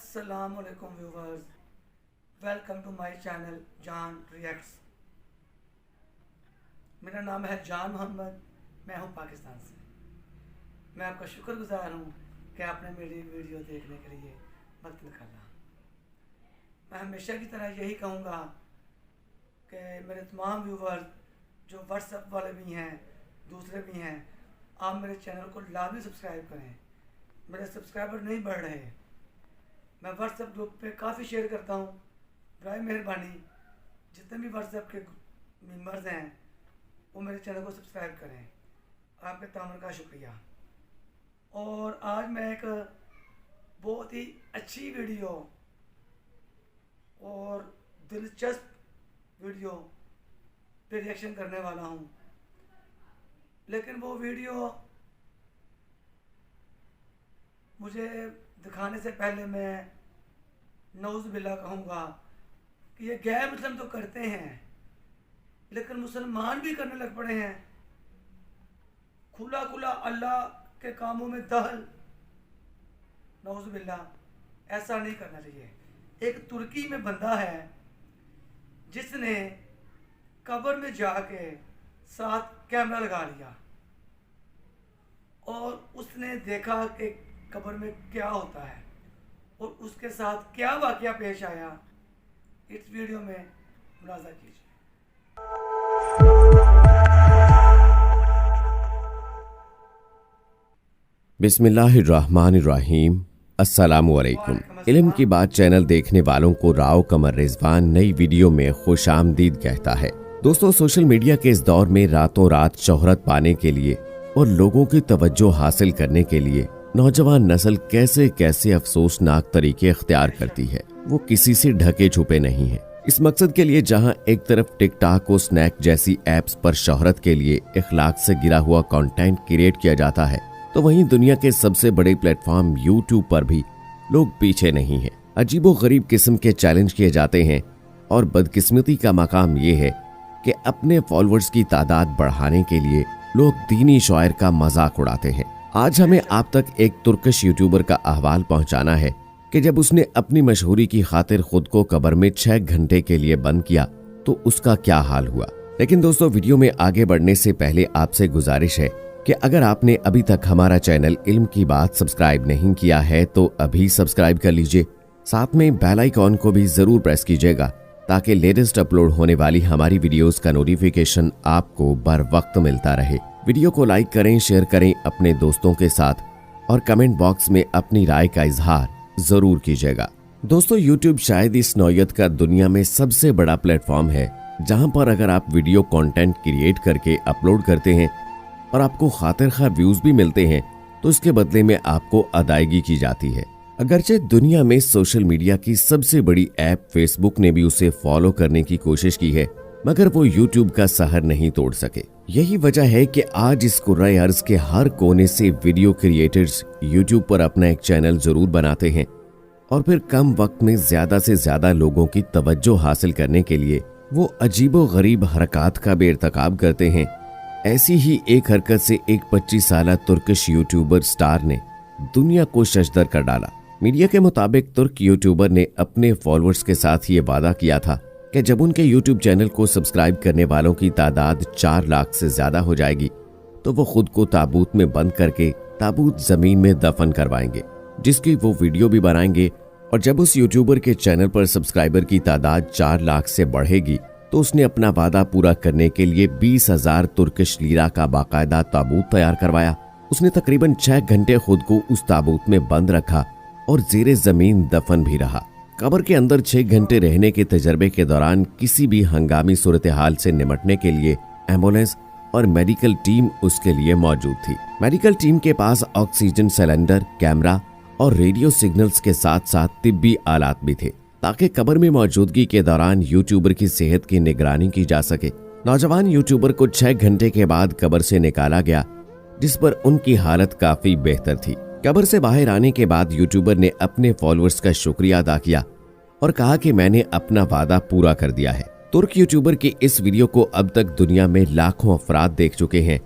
अस्सलामुअलैकुम viewers, welcome to my channel Jaan reacts. मेरा नाम है जान मोहम्मद, मैं हूं पाकिस्तान से। मैं आपका शुक्रगुजार हूं कि आपने मेरी वीडियो देखने के लिए वक्त निकाला। मैं हमेशा की तरह यही कहूँगा कि मेरे तमाम व्यूवर्स जो व्हाट्सएप वाले भी हैं, दूसरे भी हैं, आप मेरे चैनल को लाजमी सब्सक्राइब करें। मेरे सब्सक्राइबर नहीं बढ़ रहे। मैं व्हाट्सएप ग्रुप पे काफ़ी शेयर करता हूँ। बराए मेहरबानी जितने भी व्हाट्सएप के मेंबर्स हैं वो मेरे चैनल को सब्सक्राइब करें। आपके तामन का शुक्रिया। और आज मैं एक बहुत ही अच्छी वीडियो और दिलचस्प वीडियो पे रिएक्शन करने वाला हूँ, लेकिन वो वीडियो मुझे दिखाने से पहले मैं नऊज़ बिल्लाह कहूँगा कि ये गैर मुस्लिम तो करते हैं, लेकिन मुसलमान भी करने लग पड़े हैं। खुला खुला अल्लाह के कामों में दखल। नऊज़ बिल्लाह, ऐसा नहीं करना चाहिए। एक तुर्की में बंदा है जिसने कब्र में जाके साथ कैमरा लगा लिया और उसने देखा कि कब्र में क्या होता है और उसके साथ क्या वाकया पेश आया। इस वीडियो में मुलाजा कीजिए। बिस्मिल्लाहिर्रहमानिर्रहीम। अस्सलामुअलैकुम। इल्म की बात चैनल देखने वालों को राव कमर रिजवान नई वीडियो में खुशामदीद कहता है। दोस्तों, सोशल मीडिया के इस दौर में रातों रात शोहरत पाने के लिए और लोगों की तवज्जो हासिल करने के लिए नौजवान नस्ल कैसे कैसे अफसोसनाक तरीके अख्तियार करती है। वो किसी से ढके छुपे नहीं है। इस मकसद के लिए जहां एक तरफ टिकटॉक और स्नैक जैसी एप्स पर शोहरत के लिए इखलाक से गिरा हुआ कंटेंट क्रिएट किया जाता है, तो वहीं दुनिया के सबसे बड़े प्लेटफॉर्म यूट्यूब पर भी लोग पीछे नहीं हैं। अजीबो गरीब किस्म के चैलेंज किए जाते हैं और बदकिस्मती का मकाम ये है कि अपने फॉलोअर्स की तादाद बढ़ाने के लिए लोग दीनी शायर का मजाक उड़ाते हैं। आज हमें आप तक एक तुर्किश यूट्यूबर का अहवाल पहुंचाना है कि जब उसने अपनी मशहूरी की खातिर खुद को कब्र में 6 घंटे के लिए बंद किया तो उसका क्या हाल हुआ। लेकिन दोस्तों, वीडियो में आगे बढ़ने से पहले आपसे गुजारिश है कि अगर आपने अभी तक हमारा चैनल इल्म की बात सब्सक्राइब नहीं किया है तो अभी सब्सक्राइब कर लीजिए। साथ में बेल आइकॉन को भी जरूर प्रेस कीजिएगा ताकि लेटेस्ट अपलोड होने वाली हमारी वीडियोस का नोटिफिकेशन आपको बर वक्त मिलता रहे। वीडियो को लाइक करें, शेयर करें अपने दोस्तों के साथ और कमेंट बॉक्स में अपनी राय का इजहार जरूर कीजिएगा। दोस्तों, यूट्यूब शायद इस नौयत का दुनिया में सबसे बड़ा प्लेटफॉर्म है जहां पर अगर आप वीडियो कंटेंट क्रिएट करके अपलोड करते हैं और आपको खातिर खा व्यूज भी मिलते हैं तो इसके बदले में आपको अदायगी की जाती है। अगरचे दुनिया में सोशल मीडिया की सबसे बड़ी ऐप फेसबुक ने भी उसे फॉलो करने की कोशिश की है, मगर वो यूट्यूब का सहर नहीं तोड़ सके। यही वजह है कि आज इस कुर्राए अर्ज के हर कोने से वीडियो क्रिएटर्स यूट्यूब पर अपना एक चैनल जरूर बनाते हैं और फिर कम वक्त में ज्यादा से ज्यादा लोगों की तवज्जो हासिल करने के लिए वो अजीबो गरीब हरकत का बेइर्तिकाब करते हैं। ऐसी ही एक हरकत से एक 25 साला तुर्किश यूट्यूबर स्टार ने दुनिया को शशदर कर डाला। मीडिया के मुताबिक तुर्क यूट्यूबर ने अपने फॉलोअर्स के साथ ये वादा किया था कि जब उनके यूट्यूब चैनल को सब्सक्राइब करने वालों की तादाद 4 लाख से ज्यादा हो जाएगी तो वो खुद को ताबूत में बंद करके ताबूत जमीन में दफन करवाएंगे, जिसकी वो वीडियो भी बनाएंगे। और जब उस यूट्यूबर के चैनल पर सब्सक्राइबर की तादाद 4 लाख से बढ़ेगी तो उसने अपना वादा पूरा करने के लिए 20,000 तुर्किश लीरा का बाकायदा ताबूत तैयार करवाया। उसने तकरीबन 6 घंटे खुद को उस ताबूत में बंद रखा और जेरे जमीन दफन भी रहा। कब्र के अंदर 6 घंटे रहने के तजर्बे के दौरान किसी भी हंगामी सूरत हाल से निपटने के लिए एम्बुलेंस और मेडिकल टीम उसके लिए मौजूद थी। मेडिकल टीम के पास ऑक्सीजन सिलेंडर, कैमरा और रेडियो सिग्नल्स के साथ साथ तिब्बी आलात भी थे ताकि कब्र में मौजूदगी के दौरान यूट्यूबर की सेहत की निगरानी की जा सके। नौजवान यूट्यूबर को 6 घंटे के बाद कब्र से निकाला गया, जिस पर उनकी हालत काफी बेहतर थी। कब्र से बाहर आने के बाद यूट्यूबर ने अपने फॉलोअर्स का शुक्रिया अदा किया और कहा कि मैंने अपना वादा पूरा कर दिया है। तुर्क यूट्यूबर की इस वीडियो को अब तक दुनिया में लाखों अफराद देख चुके हैं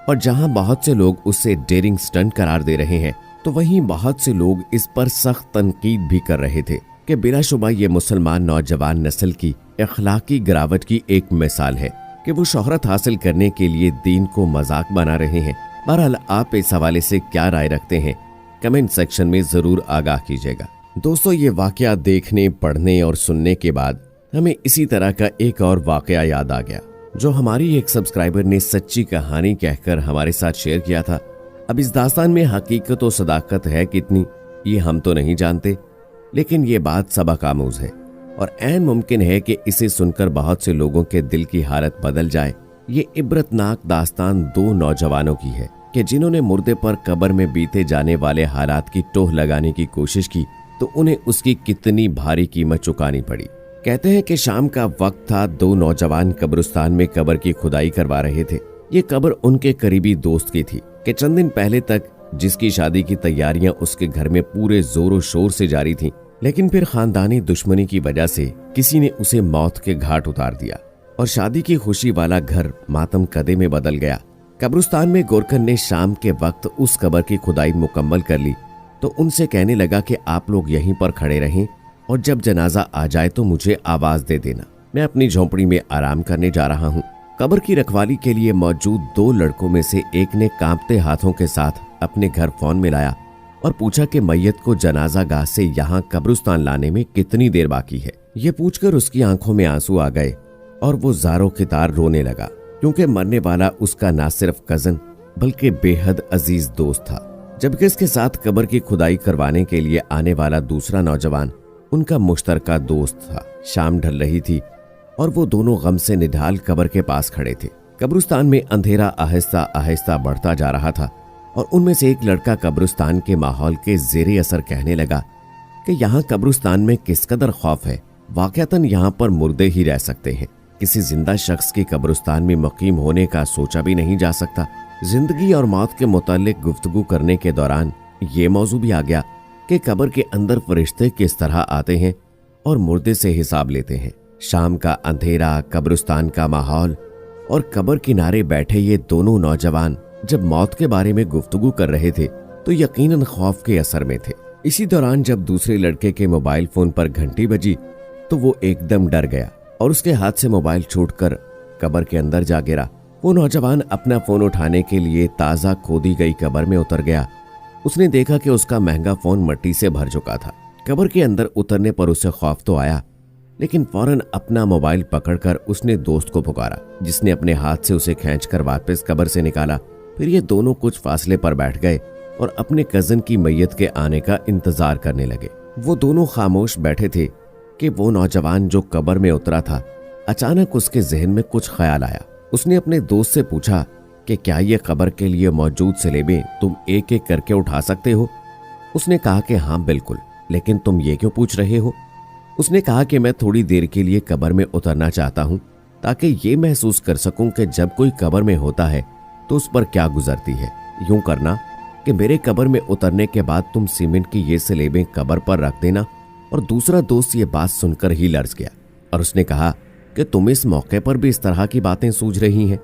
और जहां बहुत से लोग उसे डेयरिंग स्टंट करार दे रहे हैं, तो वहीं बहुत से लोग इस पर सख्त तनकीद भी कर रहे थे कि बिलाशुबा ये मुसलमान नौजवान नस्ल की अखलाकी गिरावट की एक मिसाल है कि वो शोहरत हासिल करने के लिए दीन को मजाक बना रहे हैं। बहरहाल आप इस हवाले से क्या राय रखते हैं, कमेंट सेक्शन में जरूर आगाह कीजिएगा। दोस्तों, ये वाकया देखने, पढ़ने और सुनने के बाद हमें इसी तरह का एक और वाकया याद आ गया जो हमारी एक सब्सक्राइबर ने सच्ची कहानी कहकर हमारे साथ शेयर किया था। अब इस दास्तान में हकीकत और सदाकत है कितनी ये हम तो नहीं जानते, लेकिन ये बात सबक आमूज है और ऐन मुमकिन है कि इसे सुनकर बहुत से लोगों के दिल की हालत बदल जाए। ये इबरतनाक दास्तान दो नौजवानों की है कि जिन्होंने मुर्दे पर कब्र में बीते जाने वाले हालात की टोह लगाने की कोशिश की तो उन्हें उसकी कितनी भारी कीमत चुकानी पड़ी। कहते हैं कि शाम का वक्त था, दो नौजवान कब्रिस्तान में कब्र की खुदाई करवा रहे थे। ये कब्र उनके करीबी दोस्त की थी कि चंद दिन पहले तक जिसकी शादी की तैयारियां उसके घर में पूरे जोरों शोर से जारी थीं, लेकिन फिर खानदानी दुश्मनी की वजह से किसी ने उसे मौत के घाट उतार दिया और शादी की खुशी वाला घर मातम कदे में बदल गया। कब्रिस्तान में गोरखन ने शाम के वक्त उस कब्र की खुदाई मुकम्मल कर ली तो उनसे कहने लगा कि आप लोग यहीं पर खड़े रहें और जब जनाजा आ जाए तो मुझे आवाज दे देना, मैं अपनी झोंपड़ी में आराम करने जा रहा हूँ। कब्र की रखवाली के लिए मौजूद दो लड़कों में से एक ने कांपते हाथों के साथ अपने घर फोन मिलाया और पूछा कि मैयत को जनाजा गाह से यहाँ कब्रिस्तान लाने में कितनी देर बाकी है। ये पूछकर उसकी आंखों में आंसू आ गए और वो ज़ारो क़ितार रोने लगा, क्योंकि मरने वाला उसका ना सिर्फ कजन बल्कि बेहद अजीज दोस्त था, जबकि इसके साथ कब्र की खुदाई करवाने के लिए आने वाला दूसरा नौजवान उनका मुश्तरका दोस्त था। शाम ढल रही थी और वो दोनों गम से निढाल कब्र के पास खड़े थे। कब्रिस्तान में अंधेरा आहिस्ता आहिस्ता बढ़ता जा रहा था और उनमें से एक लड़का कब्रिस्तान के माहौल के जेरे असर कहने लगा कि यहाँ कब्रिस्तान में किस कदर खौफ है, वाकयातन यहाँ पर मुर्दे ही रह सकते हैं, किसी जिंदा शख्स की कब्रिस्तान में मुकीम होने का सोचा भी नहीं जा सकता। जिंदगी और मौत के मुतालिक गुफ्तगू करने के दौरान ये मौजू भी आ गया कि कब्र के अंदर फरिश्ते किस तरह आते हैं और मुर्दे से हिसाब लेते हैं। शाम का अंधेरा, कब्रिस्तान का माहौल और कब्र किनारे बैठे ये दोनों नौजवान जब मौत के बारे में गुफ्तगू कर रहे थे तो यकीनन खौफ के असर में थे। इसी दौरान जब दूसरे लड़के के मोबाइल फोन पर घंटी बजी तो वो एकदम डर गया और उसके हाथ से मोबाइल छूटकर कब्र के अंदर जा गिरा। वो नौजवान अपना फोन उठाने के लिए ताज़ा खोदी गई कब्र में उतर गया। उसने देखा कि उसका महंगा फोन मिट्टी से भर चुका था। कब्र के अंदर उतरने पर उसे खौफ तो आया, लेकिन फौरन अपना मोबाइल पकड़कर उसने दोस्त को पुकारा, जिसने अपने हाथ से उसे खींचकर वापस कब्र से निकाला। फिर ये दोनों कुछ फासले पर बैठ गए और अपने कजन की मैयत के आने का इंतजार करने लगे। वो दोनों खामोश बैठे थे कि वो नौजवान जो कब्र में उतरा था, अचानक उसके जहन में कुछ ख्याल आया। उसने अपने दोस्त से पूछा कि क्या ये कब्र के लिए मौजूद सलेबें तुम एक एक करके उठा सकते हो? उसने कहा कि हाँ बिल्कुल, लेकिन तुम ये क्यों पूछ रहे हो? उसने कहा कि मैं थोड़ी देर के लिए कब्र में उतरना चाहता हूँ ताकि ये महसूस कर सकूं कि जब कोई कब्र में होता है तो उस पर क्या गुजरती है। यूं करना कि मेरे कब्र में उतरने के बाद तुम सीमेंट की ये सलेबें कब्र पर रख देना। और दूसरा दोस्त ये बात सुनकर ही लर्ज गया और उसने कहा कि तुम इस मौके पर भी इस तरह की बातें सूझ रही हैं,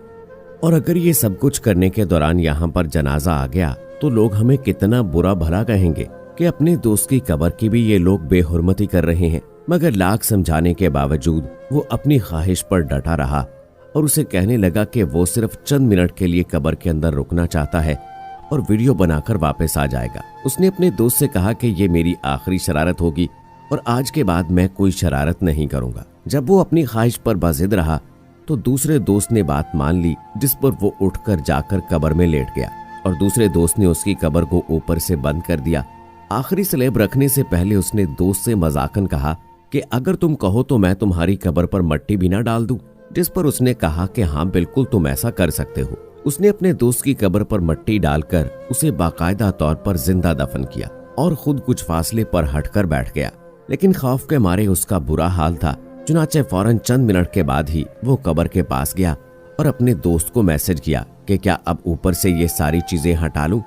और अगर ये सब कुछ करने के दौरान यहाँ पर जनाजा आ गया तो लोग हमें कितना बुरा भला कहेंगे कि अपने दोस्त की कब्र की भी ये लोग बेहुरमती कर रहे हैं। मगर लाख समझाने के बावजूद वो अपनी ख्वाहिश पर डटा रहा और उसे कहने लगा कि वो सिर्फ चंद मिनट के लिए कब्र के अंदर रुकना चाहता है और वीडियो बनाकर वापस आ जाएगा। उसने अपने दोस्त से कहा कि ये मेरी आखिरी शरारत होगी और आज के बाद मैं कोई शरारत नहीं करूंगा। जब वो अपनी ख्वाहिश पर बाजिद रहा तो दूसरे दोस्त ने बात मान ली, जिस पर वो उठकर जाकर कब्र में लेट गया और दूसरे दोस्त ने उसकी कब्र को ऊपर से बंद कर दिया। आखिरी स्लेब रखने से पहले उसने दोस्त से मजाकन कहा कि अगर तुम कहो तो मैं तुम्हारी कब्र पर मिट्टी भी ना डाल दूं, जिस पर उसने कहा कि हाँ बिल्कुल तुम ऐसा कर सकते हो। उसने अपने दोस्त की कब्र पर मिट्टी डालकर उसे बाकायदा तौर पर जिंदा दफन किया और खुद कुछ फासले पर हटकर बैठ गया, लेकिन खौफ के मारे उसका बुरा हाल था। चुनाचे फौरन चंद मिनट के बाद ही वो कब्र के पास गया और अपने दोस्त को मैसेज किया कि क्या अब ऊपर से ये सारी चीजें हटा लूं,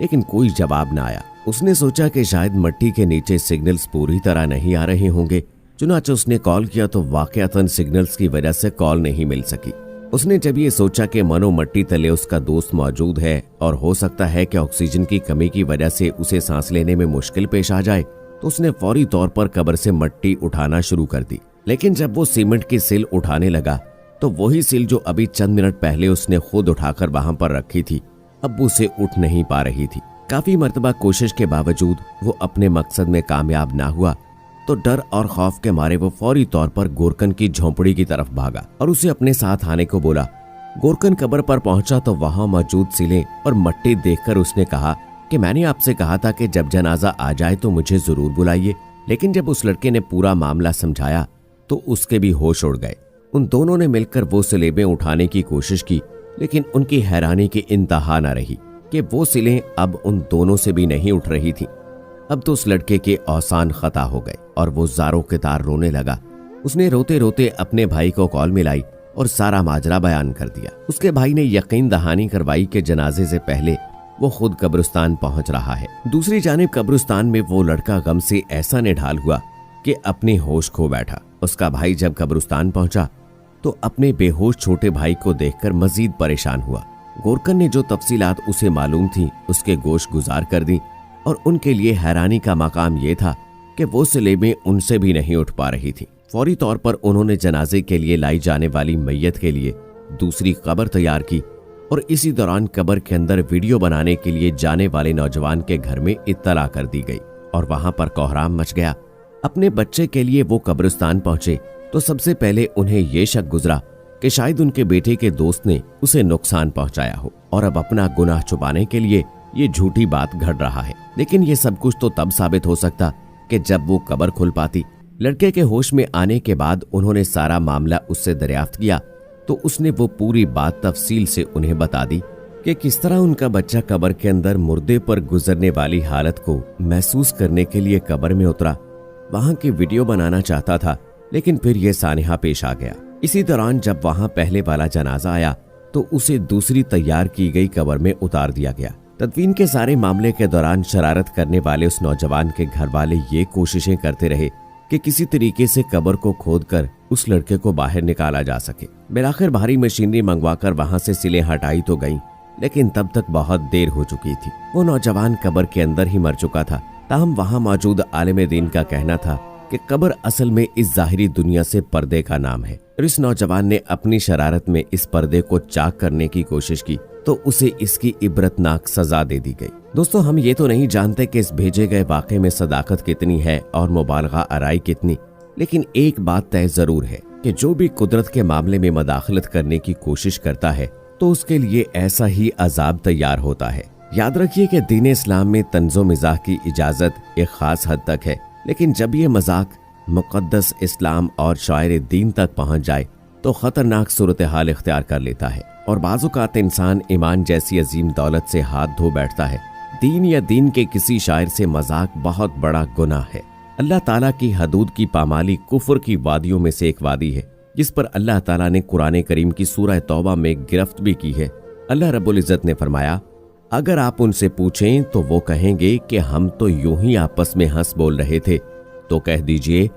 लेकिन कोई जवाब न आया। उसने सोचा कि शायद मिट्टी के नीचे सिग्नल्स पूरी तरह नहीं आ रहे होंगे। चुनाचे उसने कॉल किया तो वाकयातन सिग्नल्स की वजह से कॉल नहीं मिल सकी। उसने जब ये सोचा कि मनो मट्टी तले उसका दोस्त मौजूद है और हो सकता है कि ऑक्सीजन की कमी की वजह से उसे सांस लेने में मुश्किल पेश आ जाए, तो उसने फौरी तौर पर कब्र से मट्टी उठाना शुरू कर दी। लेकिन जब वो सीमेंट की सिल उठाने लगा तो वही सिल जो अभी चंद मिनट पहले उसने खुद उठाकर वहां पर रखी थी, अब उसे उठ नहीं पा रही थी। काफी मर्तबा कोशिश के बावजूद वो अपने मकसद में कामयाब ना हुआ, तो डर और खौफ के मारे वो फौरी तौर पर गोरकन की झोंपड़ी की तरफ भागा और उसे अपने साथ आने को बोला। गोरकन कब्र पर पहुंचा तो वहां मौजूद सिलें और मट्टी देखकर उसने कहा कि मैंने आपसे कहा था कि जब जनाजा आ जाए तो मुझे जरूर बुलाइए। लेकिन जब उस लड़के ने पूरा मामला समझाया तो उसके भी होश उड़ गए। उन दोनों ने मिलकर वो सिलेबें उठाने की कोशिश की, लेकिन उनकी हैरानी की इंतहा न रही कि वो सिलें अब उन दोनों से भी नहीं उठ रही थी। अब तो उस लड़के के औसान खता हो गए और वो ज़ारों के तार रोने लगा। उसने रोते रोते अपने भाई को कॉल मिलाई और सारा माजरा बयान कर दिया। उसके भाई ने यकीन दहानी करवाई कि जनाजे से पहले वो खुद कब्रिस्तान पहुंच रहा है। दूसरी जानिब कब्रिस्तान में वो लड़का गम से ऐसा निढाल हुआ कि अपने होश खो बैठा। उसका भाई जब कब्रिस्तान पहुंचा तो अपने बेहोश छोटे भाई को देखकर मजीद परेशान हुआ। गोरकन ने जो तफसीलात उसे मालूम थी उसके गोश गुजार कर दी और उनके लिए हैरानी का मकाम ये था कि वो सिलेबें उनसे भी नहीं उठ पा रही थी। फौरी तौर पर उन्होंने जनाजे के लिए लाई जाने वाली मैयत के लिए दूसरी कब्र तैयार की और इसी दौरान कब्र के अंदर वीडियो बनाने के लिए जाने वाले नौजवान के घर में इत्तला कर दी गई और वहां पर कोहराम मच गया। अपने बच्चे के लिए वो कब्रिस्तान पहुंचे तो सबसे पहले उन्हें ये शक गुजरा कि शायद उनके बेटे के दोस्त ने उसे नुकसान पहुंचाया हो और अब अपना गुनाह छुपाने के लिए ये झूठी बात घड़ रहा है। लेकिन ये सब कुछ तो तब साबित हो सकता कि जब वो कब्र खुल पाती। लड़के के होश में आने के बाद उन्होंने सारा मामला उससे दरियाफ्त किया तो उसने वो पूरी बात तफसील से उन्हें बता दी कि किस तरह उनका बच्चा कब्र के अंदर मुर्दे पर गुजरने वाली हालत को महसूस करने के लिए कब्र में उतरा। वहां की वीडियो बनाना चाहता था, लेकिन फिर यह सानिहा पेश आ गया। इसी दौरान जब वहां पहले वाला जनाजा आया तो उसे दूसरी तैयार की गई कब्र में उतार दिया गया। तदफीन के सारे मामले के दौरान शरारत करने वाले उस नौजवान के घर वाले ये कोशिशें करते रहे कि किसी तरीके से कब्र को खोदकर उस लड़के को बाहर निकाला जा सके। बिलाखिर भारी मशीनरी मंगवाकर वहां से सिलें हटाई तो गईं, लेकिन तब तक बहुत देर हो चुकी थी। वो नौजवान कब्र के अंदर ही मर चुका था। ताहम वहां मौजूद आलिम दीन का कहना था कि कब्र असल में इस जाहिरी दुनिया से पर्दे का नाम है और इस नौजवान ने अपनी शरारत में इस पर्दे को चाक करने की कोशिश की तो उसे इसकी इबरतनाक सजा दे दी गई। दोस्तों, हम ये तो नहीं जानते कि इस भेजे गए वाक़े में सदाकत कितनी है और मुबालगा आराई कितनी, लेकिन एक बात तय जरूर है कि जो भी कुदरत के मामले में मदाखलत करने की कोशिश करता है तो उसके लिए ऐसा ही अजाब तैयार होता है। याद रखिए कि दीन इस्लाम में तंज़ो मिज़ाह की इजाज़त एक खास हद तक है, लेकिन जब ये मजाक मुक़द्दस इस्लाम और शायर दीन तक पहुंच जाए तो खतरनाक सूरत हाल इख्तियार कर लेता है और बाज़-औक़ात इंसान ईमान जैसी अजीम दौलत से हाथ धो बैठता है। दीन या दीन के किसी शायर से मजाक बहुत बड़ा गुनाह है। अल्लाह ताला की हदूद की पामाली कुफ्र की वादियों में से एक वादी है जिस पर अल्लाह ताला ने कुरान करीम की सूरह तौबा में गिरफ्त भी की है। अल्लाह रब्बुल इज़्ज़त ने फरमाया, अगर आप उनसे पूछें तो वो कहेंगे कि हम तो यूं ही आपस में हंस बोल रहे थे। तो कह दीजिए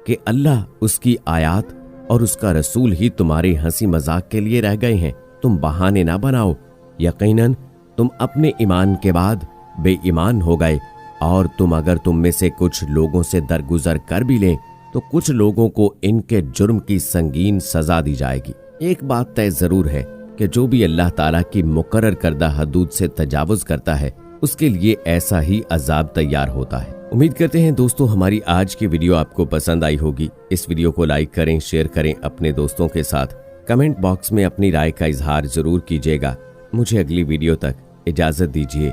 कि अल्लाह, उसकी आयात और उसका रसूल ही तुम्हारी हंसी मजाक के लिए रह गए हैं। तुम बहाने ना बनाओ, यकीनन तुम अपने ईमान के बाद बेईमान हो गए और अगर तुम में से कुछ लोगों से दरगुजर कर भी लें तो कुछ लोगों को इनके जुर्म की संगीन सजा दी जाएगी। एक बात तय जरूर है कि जो भी अल्लाह ताला की मुकर्रर करदा हदूद से तजावुज करता है उसके लिए ऐसा ही अजाब तैयार होता है। उम्मीद करते हैं दोस्तों हमारी आज की वीडियो आपको पसंद आई होगी। इस वीडियो को लाइक करें, शेयर करें अपने दोस्तों के साथ। कमेंट बॉक्स में अपनी राय का इजहार जरूर कीजिएगा। मुझे अगली वीडियो तक इजाजत दीजिए।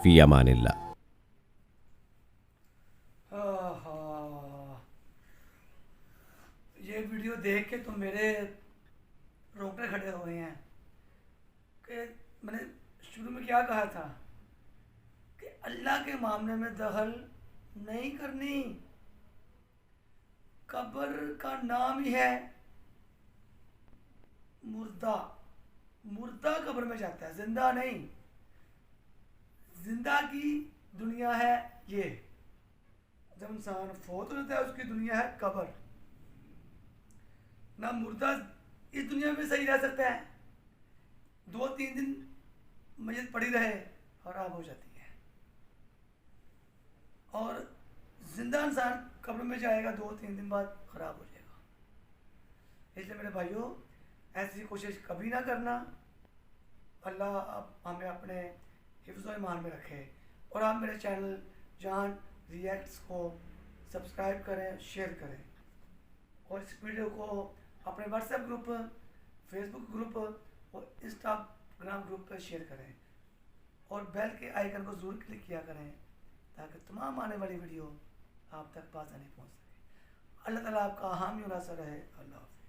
फी अमानिल्लाह। ये वीडियो देख के तो मेरे रोंगटे खड़े हो गए हैं कि मैंने शुरू में क्या कहा था कि अल्लाह के मामले में दखल नहीं करनी। कब्र का नाम ही है मुर्दा। मुर्दा कब्र में जाता है, जिंदा नहीं। जिंदा की दुनिया है ये, जब इंसान फोत हो जाता है उसकी दुनिया है कब्र। ना मुर्दा इस दुनिया में सही रह सकता है? 2-3 दिन मस्जिद पड़ी रहे खराब हो जाती है, और जिंदा इंसान कब्र में जाएगा 2-3 दिन बाद खराब हो जाएगा। इसलिए मेरे भाइयों, ऐसी कोशिश कभी ना करना। अल्लाह आप हमें अपने हिफ्ज़ और ईमान में रखे, और आप मेरे चैनल जान रिएक्ट्स को सब्सक्राइब करें, शेयर करें, और इस वीडियो को अपने व्हाट्सएप ग्रुप, फेसबुक ग्रुप और इंस्टाग्राम ग्रुप पर शेयर करें, और बेल के आइकन को ज़रूर क्लिक किया करें ताकि तमाम आने वाली वीडियो आप तक आसानी पहुंच सके। अल्लाह ताला आपका हामी और नासर रहे। अल्लाह हाफ़िज़।